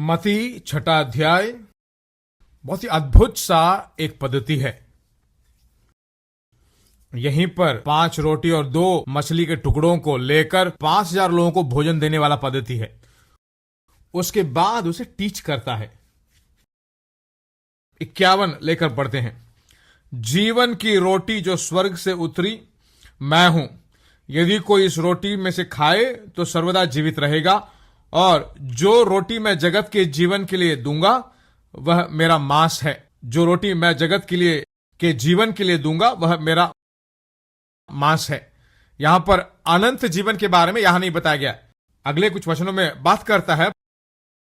मती छठा अध्याय बहुत ही अद्भुत सा एक पद्धति है। यहीं पर 5 रोटी और 2 मछली के टुकड़ों को लेकर 5000 लोगों को भोजन देने वाला पद्धति है। उसके बाद उसे टीच करता है। 51 लेकर पढ़ते हैं। जीवन की रोटी जो स्वर्ग से उतरी मैं हूं, यदि कोई इस रोटी में से खाए तो सर्वदा जीवित रहेगा, और जो रोटी मैं जगत के जीवन के लिए दूंगा वह मेरा मांस है। जो रोटी मैं जगत के जीवन के लिए दूंगा वह मेरा मांस है। यहां पर अनंत जीवन के बारे में यहां नहीं बताया गया। अगले कुछ वचनों में बात करता है,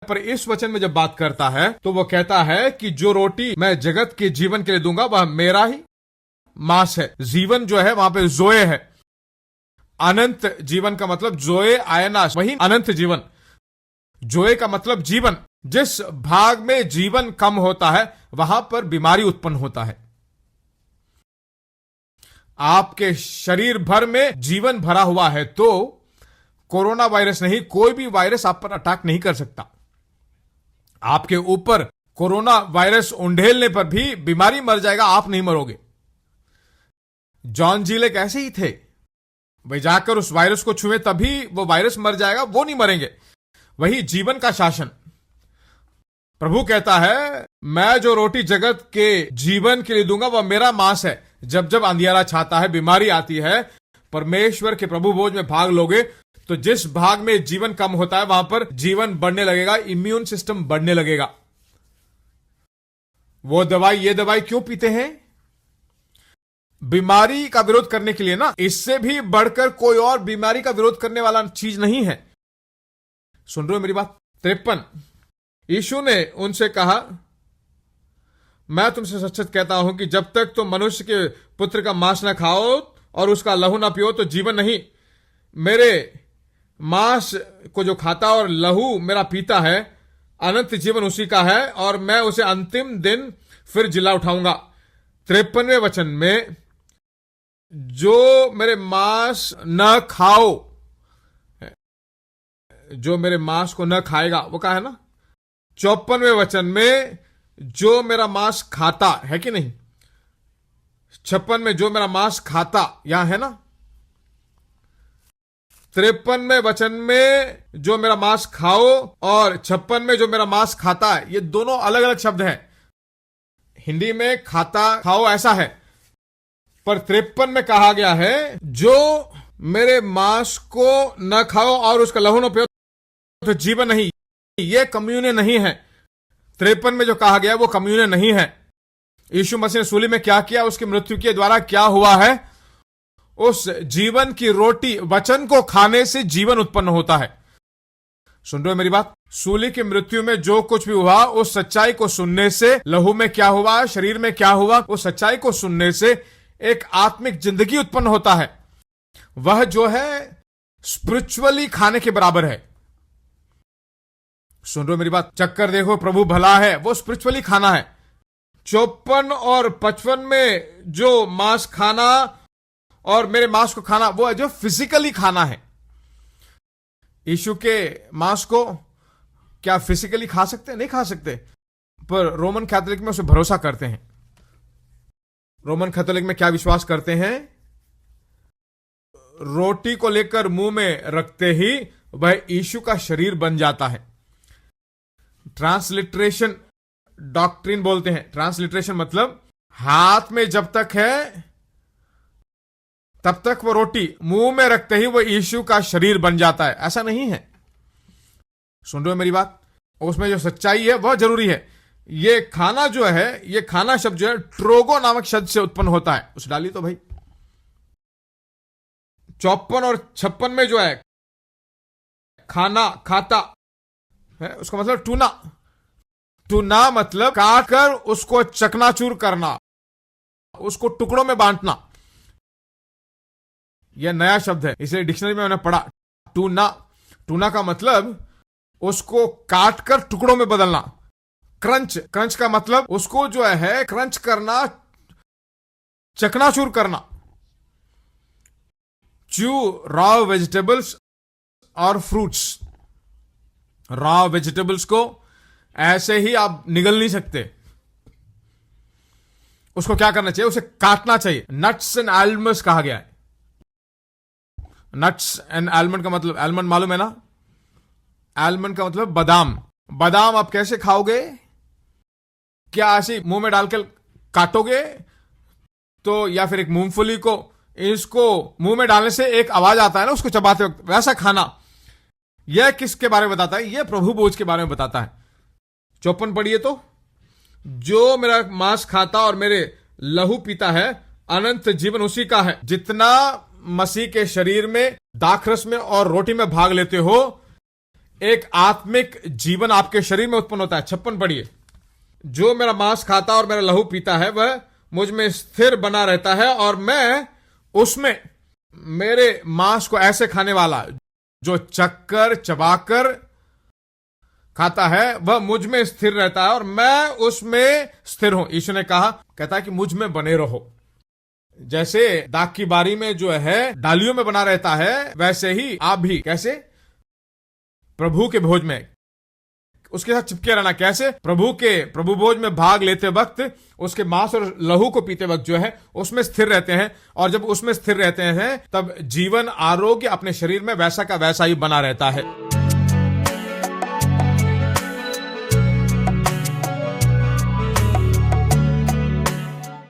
पर इस वचन में जब बात करता है तो वह कहता है कि जो रोटी मैं जगत के जीवन के लिए दूंगा वह मेरा ही मांस है। जीवन जो है वहां पे जोए है। अनंत जीवन का मतलब जोए आयनाश, वही अनंत जीवन। जोए का मतलब जीवन। जिस भाग में जीवन कम होता है वहां पर बीमारी उत्पन्न होता है। आपके शरीर भर में जीवन भरा हुआ है तो कोरोना वायरस नहीं, कोई भी वायरस आप पर अटैक नहीं कर सकता। आपके ऊपर कोरोना वायरस उंडेलने पर भी बीमारी मर जाएगा, आप नहीं मरोगे। जॉन जीलेक ऐसे ही थे। वे जाकर उस वायरस को छुए तभी वो वायरस मर जाएगा, वो नहीं मरेंगे। वही जीवन का शासन। प्रभु कहता है मैं जो रोटी जगत के जीवन के लिए दूंगा वह मेरा मांस है। जब जब अंधियारा छाता है, बीमारी आती है, परमेश्वर के प्रभु भोज में भाग लोगे तो जिस भाग में जीवन कम होता है वहां पर जीवन बढ़ने लगेगा, इम्यून सिस्टम बढ़ने लगेगा। वो दवाई ये दवाई क्यों पीते हैं? बीमारी का विरोध करने के लिए ना। इससे भी बढ़कर कोई और बीमारी का विरोध करने वाला चीज नहीं है। सुन रहे हो मेरी बात? 53। यीशु ने उनसे कहा मैं तुमसे सच सच कहता हूं कि जब तक तुम मनुष्य के पुत्र का मांस न खाओ और उसका लहू न पियो तो जीवन नहीं। मेरे मांस को जो खाता और लहू मेरा पीता है, अनंत जीवन उसी का है, और मैं उसे अंतिम दिन फिर जिला उठाऊंगा। 53वें वचन में जो मेरे मांस न खाओ, जो मेरे मांस को न खाएगा, वो कहा है ना। 54वें वचन में जो मेरा मांस खाता है कि नहीं। 56 में जो मेरा मांस खाता यहां है ना। 53वें वचन में जो मेरा मांस खाओ और 56 में जो मेरा मांस खाता है, ये दोनों अलग अलग शब्द हैं। हिंदी में खाता खाओ ऐसा है, पर 53 में कहा गया है जो मेरे मांस को न खाओ और उसका लहू न पियो तो जीवन नहीं। ये कम्युनियन नहीं है। 53 में जो कहा गया वो कम्युनियन नहीं है। यीशु मसीह ने सूली में क्या किया, उसकी मृत्यु के द्वारा क्या हुआ है? उस जीवन की रोटी वचन को खाने से जीवन उत्पन्न होता है। सुन रहे हो मेरी बात? सूली की मृत्यु में जो कुछ भी हुआ उस सच्चाई को सुनने से, लहू में क्या हुआ, शरीर में क्या हुआ, उस सच्चाई को सुनने से एक आत्मिक जिंदगी उत्पन्न होता है। वह जो है स्पिरिचुअली खाने के बराबर है। सुन रहे हो मेरी बात? चक्कर देखो प्रभु भला है, वो स्पिरिचुअली खाना है। 54 और 55 में जो मांस खाना और मेरे मांस को खाना, वो है जो फिजिकली खाना है। यीशु के मांस को क्या फिजिकली खा सकते? नहीं खा सकते, पर रोमन कैथोलिक में उसे भरोसा करते हैं। रोमन कैथोलिक में क्या विश्वास करते हैं? रोटी को लेकर मुंह में रखते ही वह यीशु का शरीर बन जाता है। ट्रांसलिटरेशन डॉक्ट्रिन बोलते हैं। ट्रांसलिटरेशन मतलब हाथ में जब तक है तब तक वो रोटी, मुंह में रखते ही वो यीशु का शरीर बन जाता है। ऐसा नहीं है। सुन रहे हो मेरी बात? उसमें जो सच्चाई है वह जरूरी है। ये खाना जो है, ये खाना शब्द जो है ट्रोगो नामक शब्द से उत्पन्न होता है। उसे डालिए तो भाई। 54 और 56 में जो है खाना खाता है, उसका मतलब टूना। टूना मतलब काट कर उसको चकनाचूर करना, उसको टुकड़ों में बांटना। यह नया शब्द है, इसलिए डिक्शनरी में मैंने पढ़ा। टूना, टूना का मतलब उसको काट कर टुकड़ों में बदलना। क्रंच, क्रंच का मतलब उसको जो है क्रंच करना, चकनाचूर करना। च्यू रॉ वेजिटेबल्स और फ्रूट्स। रॉ वेजिटेबल्स को ऐसे ही आप निगल नहीं सकते। उसको क्या करना चाहिए? उसे काटना चाहिए। नट्स एंड आलमंड्स कहा गया है। नट्स एंड आलमंड का मतलब, आलमंड मालूम है ना? आलमंड का मतलब बादाम। बादाम आप कैसे खाओगे? क्या ऐसे मुंह में डालकर काटोगे? तो या फिर एक मूंगफली को, इसको मुंह में डालने से एक आवाज आता है ना उसको चबाते वक्त, वैसा खाना। यह किसके बारे में बताता है? यह प्रभु भोज के बारे में बताता है। 54 पढ़िए तो, जो मेरा मांस खाता और मेरे लहू पीता है, अनंत जीवन उसी का है। जितना मसीह के शरीर में, दाखरस में और रोटी में भाग लेते हो, एक आत्मिक जीवन आपके शरीर में उत्पन्न होता है। 56 पढ़िए। जो मेरा मांस खाता और मेरा लहू पीता है, वह मुझ में स्थिर बना रहता है और मैं उसमें। मेरे मांस को ऐसे खाने वाला जो चक्कर चबाकर खाता है, वह मुझ में स्थिर रहता है और मैं उसमें स्थिर हूं। यीशु ने कहा, कहता है कि मुझ में बने रहो। जैसे दाख की बारी में जो है डालियों में बना रहता है, वैसे ही आप भी कैसे? प्रभु के भोज में उसके साथ चिपके रहना। कैसे? प्रभु भोज में भाग लेते वक्त, उसके मांस और लहू को पीते वक्त जो है उसमें स्थिर रहते हैं। और जब उसमें स्थिर रहते हैं, तब जीवन, आरोग्य अपने शरीर में वैसा का वैसा ही बना रहता है।